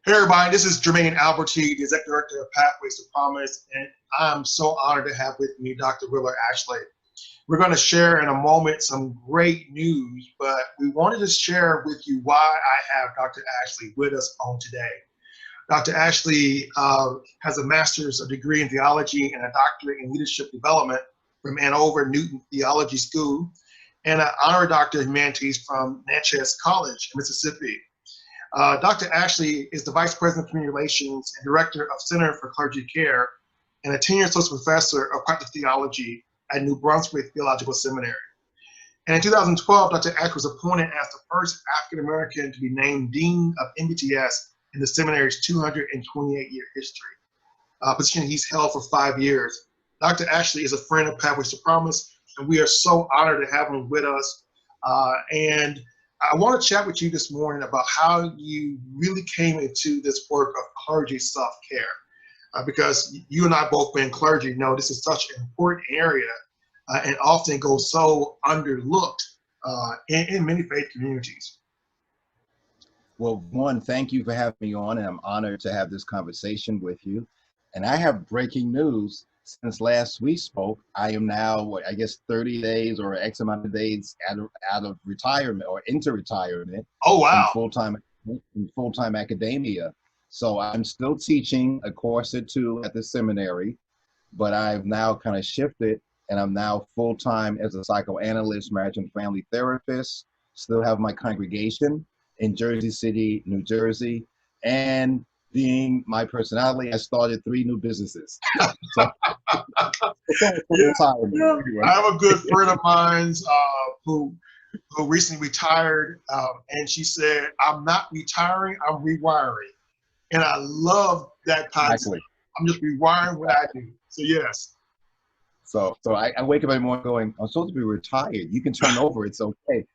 Hey everybody, this is Jermaine Alberti, the Executive Director of Pathways to Promise, and I'm so honored to have with me Dr. Willard Ashley. We're going to share in a moment some great news, but we wanted to share with you why I have Dr. Ashley with us on today. Dr. Ashley has a master's degree in theology and a doctorate in leadership development from Ann Arbor Newton Theology School, and an honorary doctor of humanities from Natchez College in Mississippi. Dr. Ashley is the Vice President of Community Relations and Director of Center for Clergy Care and a tenured associate professor of practical theology at New Brunswick Theological Seminary. And in 2012, Dr. Ashley was appointed as the first African-American to be named Dean of MBTS in the seminary's 228-year history, a position he's held for 5 years. Dr. Ashley is a friend of Pathways to Promise, and we are so honored to have him with us. And I want to chat with you this morning about how you really came into this work of clergy self-care, because you and I both been clergy know this is such an important area and often goes so underlooked in many faith communities. Well, one, thank you for having me on, and I'm honored to have this conversation with you. And I have breaking news. Since last we spoke, I am now, I guess, 30 days or X amount of days out of retirement or into retirement. Oh, wow. In full-time academia. So I'm still teaching a course or two at the seminary, but I've now kind of shifted, and I'm now full-time as a psychoanalyst, marriage and family therapist. Still have my congregation in Jersey City, New Jersey, and being my personality, I started 3 new businesses. So, I have a good friend of mine who recently retired, and she said, "I'm not retiring, I'm rewiring," and I love that concept. Exactly. I'm just rewiring what I do. So yes. So I wake up every morning going, I'm supposed to be retired. You can turn over. It's okay.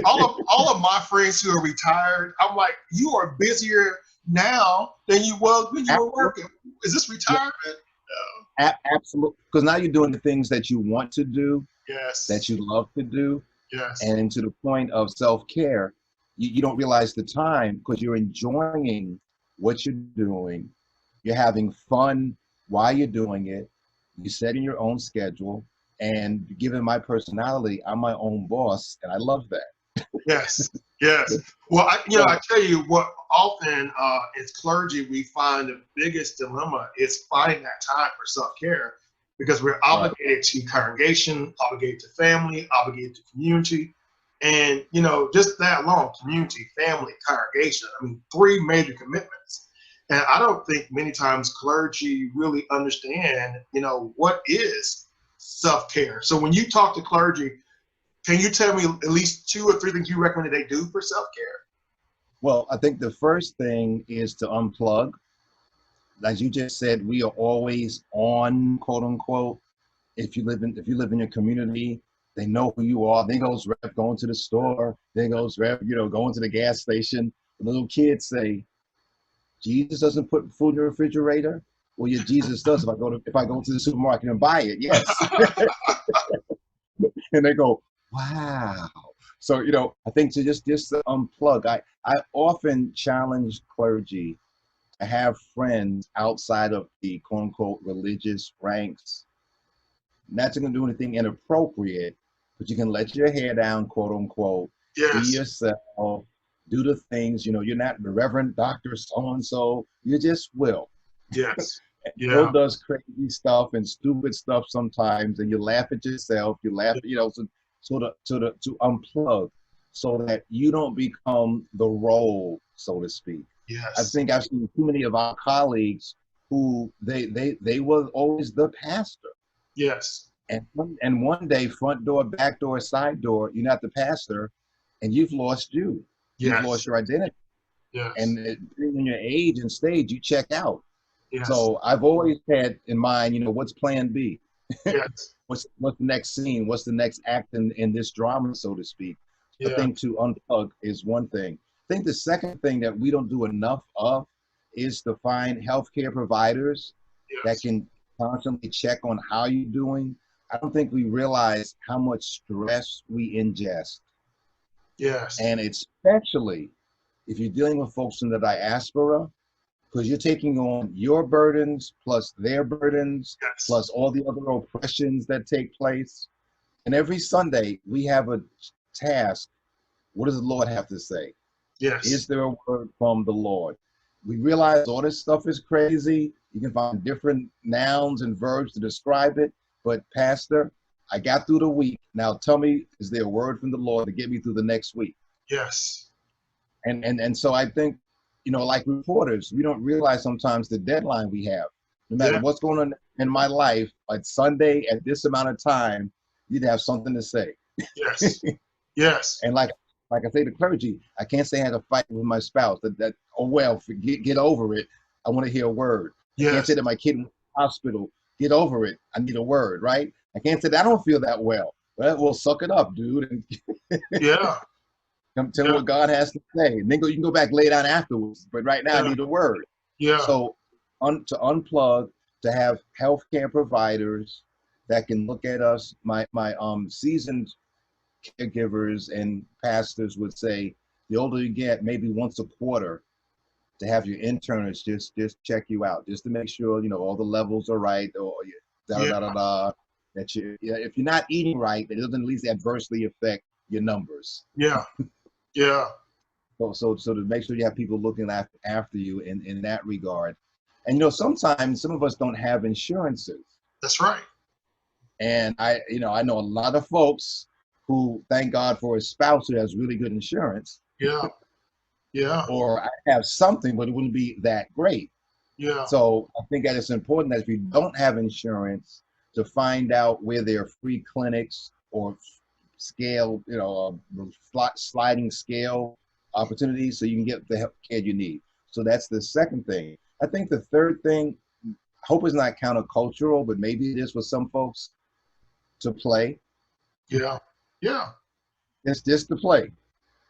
all of my friends who are retired, I'm like, you are busier now than you was when you were working. Is this retirement? No. Absolutely. Because now you're doing the things that you want to do, yes, that you love to do. Yes. And to the point of self-care, you don't realize the time because you're enjoying what you're doing. You're having fun while you're doing it. You're setting your own schedule. And given my personality, I'm my own boss, and I love that. Yes, yes. Well, I tell you what, often as clergy, we find the biggest dilemma is finding that time for self-care because we're obligated to congregation, obligated to family, obligated to community. And, just that alone, community, family, congregation, 3 major commitments. And I don't think many times clergy really understand, what is self-care. So when you talk to clergy, can you tell me at least 2 or 3 things you recommend that they do for self-care? Well, I think the first thing is to unplug. As you just said, we are always on, quote unquote. If you live in your community, they know who you are. There goes Rev going to the store. There goes Rev, going to the gas station. The little kids say, Jesus doesn't put food in the refrigerator. Well, yeah, Jesus does. If I go to the supermarket and buy it, yes. And they go, wow. So, I think to just unplug. I often challenge clergy to have friends outside of the quote unquote religious ranks. Not going to do anything inappropriate, but you can let your hair down, quote unquote. Yes. Be yourself, do the things, you're not the Reverend Dr. So-and-so, you just Will. Yes. Yeah. Will does crazy stuff and stupid stuff sometimes, and you laugh at yourself, you laugh, to unplug so that you don't become the role, so to speak. Yes. I think I've seen too many of our colleagues who they were always the pastor. Yes. And one day, front door, back door, side door, you're not the pastor, and you've lost you. Yes. You've lost your identity. Yes. And in your age and stage, you check out. Yes. So I've always had in mind, what's plan B? Yes. what's the next scene? What's the next act in this drama, so to speak? Yeah. I think to unplug is one thing. I think the second thing that we don't do enough of is to find healthcare providers that can constantly check on how you're doing. I don't think we realize how much stress we ingest. Yes. And especially if you're dealing with folks in the diaspora, because you're taking on your burdens plus their burdens Yes. plus all the other oppressions that take place. And every Sunday we have a task. What does the Lord have to say? Is Yes. there a word from the Lord? We realize all this stuff is crazy. You can find different nouns and verbs to describe it. But Pastor, I got through the week. Now tell me, is there a word from the Lord to get me through the next week? Yes. And so I think, like reporters, we don't realize sometimes the deadline we have. No matter Yeah. what's going on in my life, like Sunday at this amount of time, you'd have something to say. Yes. Yes. And like I say to clergy, I can't say I had a fight with my spouse. That oh well, get over it. I want to hear a word. I can't say Yes. that my kid in the hospital, get over it. I need a word, right? I can't say that I don't feel that well. Well, suck it up, dude, and Yeah. come tell me Yeah. what God has to say. And then you can go back lay down afterwards. But right now, I Yeah. need a word. Yeah. So to unplug, to have healthcare providers that can look at us, my seasoned caregivers and pastors would say, the older you get, maybe once a quarter, to have your internists just check you out, just to make sure all the levels are right, or da da Yeah. da da da. That if you're not eating right, it doesn't at least adversely affect your numbers. Yeah. Yeah. So to make sure you have people looking after you in that regard. And sometimes some of us don't have insurances. That's right. And I know a lot of folks who thank God for a spouse who has really good insurance, Yeah. Yeah. or I have something, but it wouldn't be that great. Yeah. So I think that it's important that if you don't have insurance, to find out where there are free clinics or scale, sliding scale opportunities so you can get the health care you need. So that's the second thing. I think the third thing, I hope it's not countercultural, but maybe it is for some folks, to play. Yeah. Yeah. It's just to play.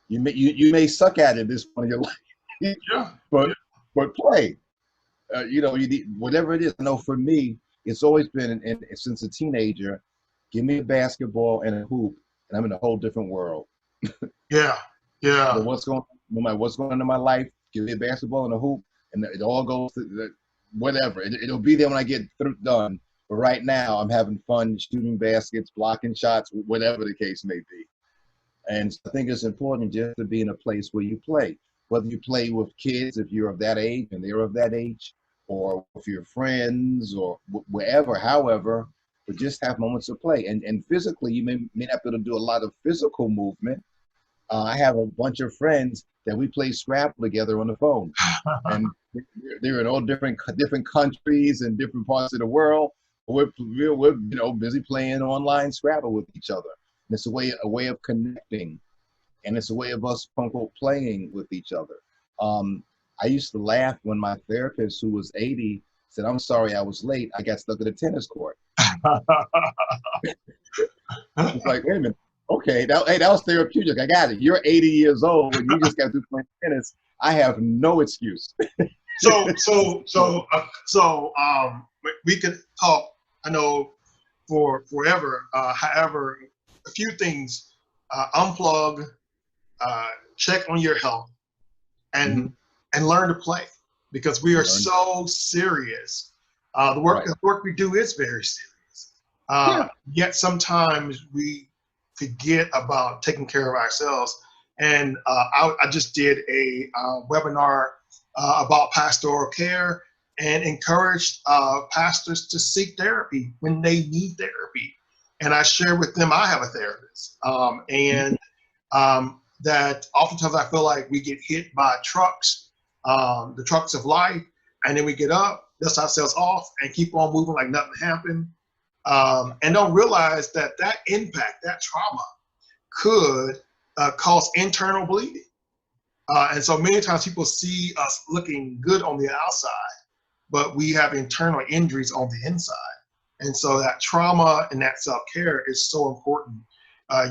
You may suck at it at this point in your life, Yeah. but play. You need whatever it is. I know for me, it's always been since a teenager. Give me a basketball and a hoop, and I'm in a whole different world. Yeah. Yeah. No matter what's going on in my life, give me a basketball and a hoop, and it all goes to whatever. It'll be there when I get done. But right now, I'm having fun shooting baskets, blocking shots, whatever the case may be. And I think it's important just to be in a place where you play, whether you play with kids if you're of that age and they're of that age, or with your friends or wherever, however, but just have moments of play. And physically, you may not be able to do a lot of physical movement. I have a bunch of friends that we play Scrabble together on the phone, and they're in all different countries and different parts of the world. We're busy playing online Scrabble with each other. And it's a way of connecting, and it's a way of us, quote unquote, playing with each other. I used to laugh when my therapist, who was 80, said, "I'm sorry I was late. I got stuck at a tennis court." It's like, wait a minute. Okay, that was therapeutic. I got it. You're 80 years old and you just got through playing tennis. I have no excuse. We could talk, I know, for forever. However, a few things: unplug, check on your health, and learn to play, because we are so serious. The work we do is very serious. Yet sometimes we forget about taking care of ourselves. And I just did a webinar about pastoral care, and encouraged pastors to seek therapy when they need therapy. And I share with them I have a therapist, and that oftentimes I feel like we get hit by trucks, the trucks of life, and then we get up, dust ourselves off, and keep on moving like nothing happened, and don't realize that impact, that trauma, could cause internal bleeding. And so many times people see us looking good on the outside, but we have internal injuries on the inside. And so that trauma and that self-care is so important.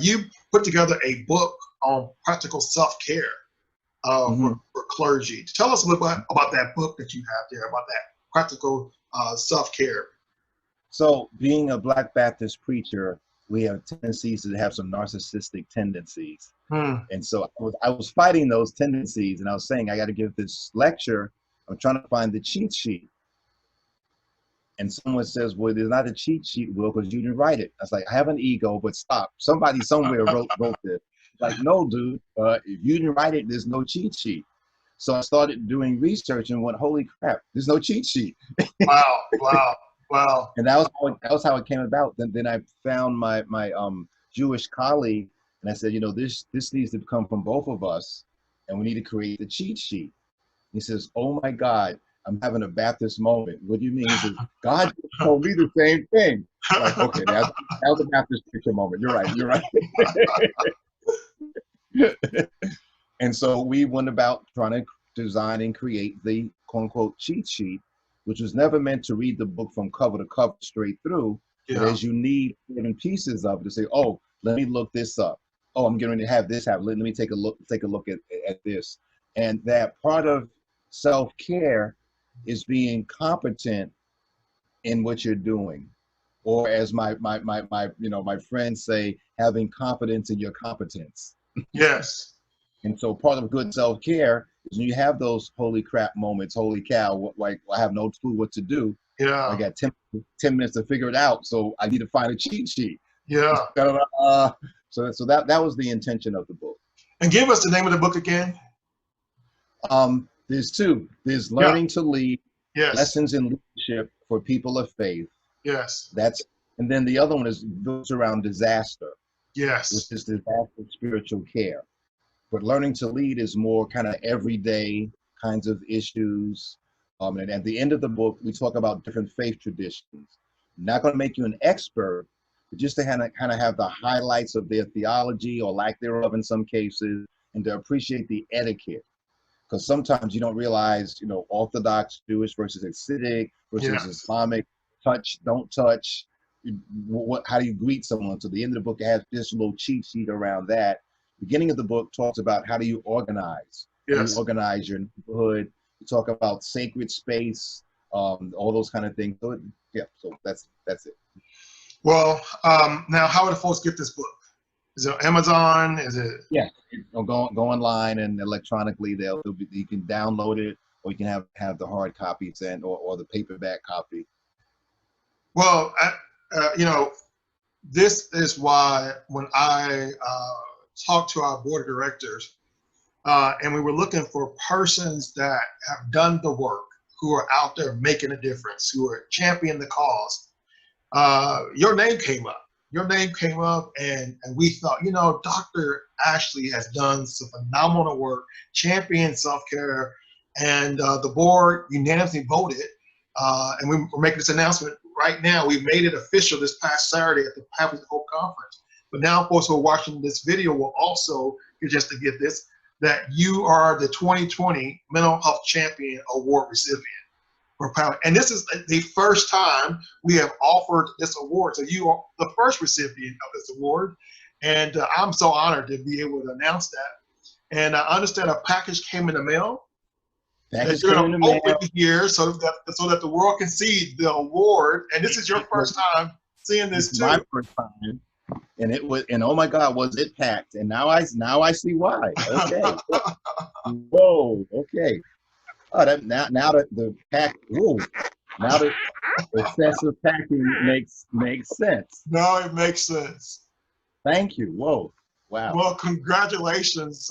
You put together a book on practical self-care for clergy. Tell us a little bit about that book that you have there, about that practical self-care. So being a Black Baptist preacher, we have tendencies to have some narcissistic tendencies. Hmm. And so I was fighting those tendencies, and I was saying, I got to give this lecture. I'm trying to find the cheat sheet. And someone says, well, there's not a cheat sheet, Will, because you didn't write it. I was like, I have an ego, but stop. Somebody somewhere wrote this. Like, no, dude, if you didn't write it, there's no cheat sheet. So I started doing research and went, holy crap, there's no cheat sheet. Wow, wow, wow. And that was how it came about. Then I found my Jewish colleague, and I said, you know, this needs to come from both of us, and we need to create the cheat sheet. He says, oh my God, I'm having a Baptist moment. What do you mean? He says, God told me the same thing. I'm like, okay, that was a Baptist preacher moment. You're right. You're right. And so we went about trying to design and create the quote unquote cheat sheet, which was never meant to read the book from cover to cover straight through. Yeah. But as you need certain pieces of it to say, oh, let me look this up. Oh, I'm getting ready to have this happen. Let me take a look at this. And that part of self-care is being competent in what you're doing. Or as my friends say, having confidence in your competence. Yes. And so part of good self-care is when you have those holy crap moments, holy cow, like I have no clue what to do. Yeah. I got 10 minutes to figure it out, so I need to find a cheat sheet. Yeah. So that was the intention of the book. And give us the name of the book again. There's two. There's Learning to Lead, Yes. Lessons in Leadership for People of Faith. Yes. And then the other one is built around disaster. Yes. Which is disaster spiritual care. But Learning to Lead is more kind of everyday kinds of issues. And at the end of the book, we talk about different faith traditions. Not going to make you an expert, but just to kind of have the highlights of their theology or lack thereof in some cases, and to appreciate the etiquette. Because sometimes you don't realize, you know, Orthodox Jewish versus Hasidic versus Islamic, touch, don't touch. How do you greet someone? So the end of the book has this little cheat sheet around that. Beginning of the book talks about how do you organize? How do you organize your neighborhood? You talk about sacred space, all those kind of things. So so that's it. Well, now how would the folks get this book? Is it Amazon? Is it? Yeah, go online and electronically. You can download it, or you can have the hard copy sent, or the paperback copy. Well, you know, this is why when I talked to our board of directors, and we were looking for persons that have done the work, who are out there making a difference, who are championing the cause, your name came up. Your name came up, and we thought, you know, Dr. Ashley has done some phenomenal work, championing self-care, and the board unanimously voted, and we're making this announcement right now. We've made it official this past Saturday at the Pathways to Hope Conference. But now folks who are watching this video will also just to get this, that you are the 2020 Mental Health Champion Award recipient. We're proud. And this is the first time we have offered this award. So you are the first recipient of this award. And I'm so honored to be able to announce that. And I understand a package came in the mail. That you're going to open here so that the world can see the award. And this is your first time seeing this too. My first time. And it was, and oh my God, was it packed? And now I see why. Okay. Whoa. Okay. Oh, now that the pack. Ooh. Now that excessive packing makes sense. No, it makes sense. Thank you. Whoa. Wow. Well, congratulations.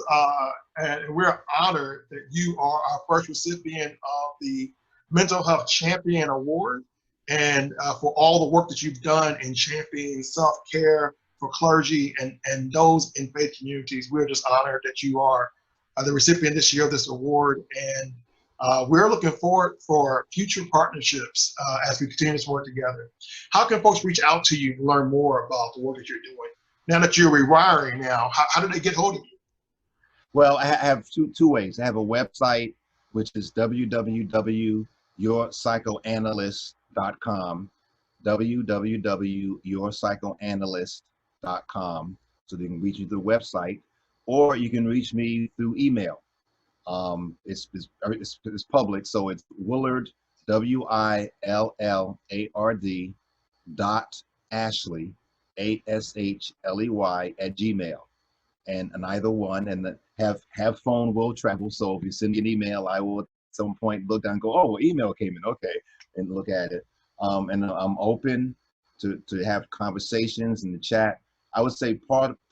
And we're honored that you are our first recipient of the Mental Health Champion Award, and for all the work that you've done in championing self-care for clergy and those in faith communities. We're just honored that you are the recipient this year of this award, and we're looking forward for future partnerships as we continue this work together. How can folks reach out to you to learn more about the work that you're doing? Now that you're rewiring now, how do they get hold of you? Well, I have two ways. I have a website, which is www.yourpsychoanalyst.com, www.yourpsychoanalyst.com. So they can reach me through the website, or you can reach me through email. It's public, so it's Willard, WILLARD, .Ashley, ashley@gmail, and either one, and have phone will travel. So if you send me an email, I will at some point look down and go, oh, well, email came in, okay, and look at it. And I'm open to have conversations in the chat. I would say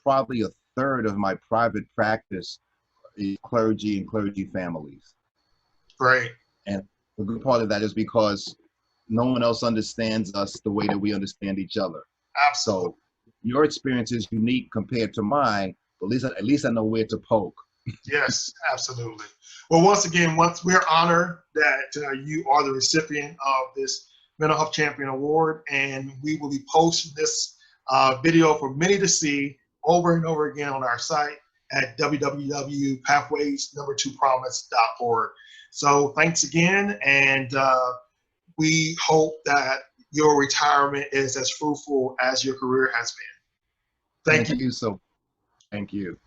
probably a third of my private practice is clergy and clergy families. Great. And a good part of that is because no one else understands us the way that we understand each other. Absolutely. So your experience is unique compared to mine, but at least I know where to poke. Yes, absolutely. Well, once again, we're honored that you are the recipient of this Mental Health Champion Award, and we will be posting this video for many to see over and over again on our site at www.pathways2promise.org. So thanks again, and we hope that your retirement is as fruitful as your career has been. Thank you. Thank you.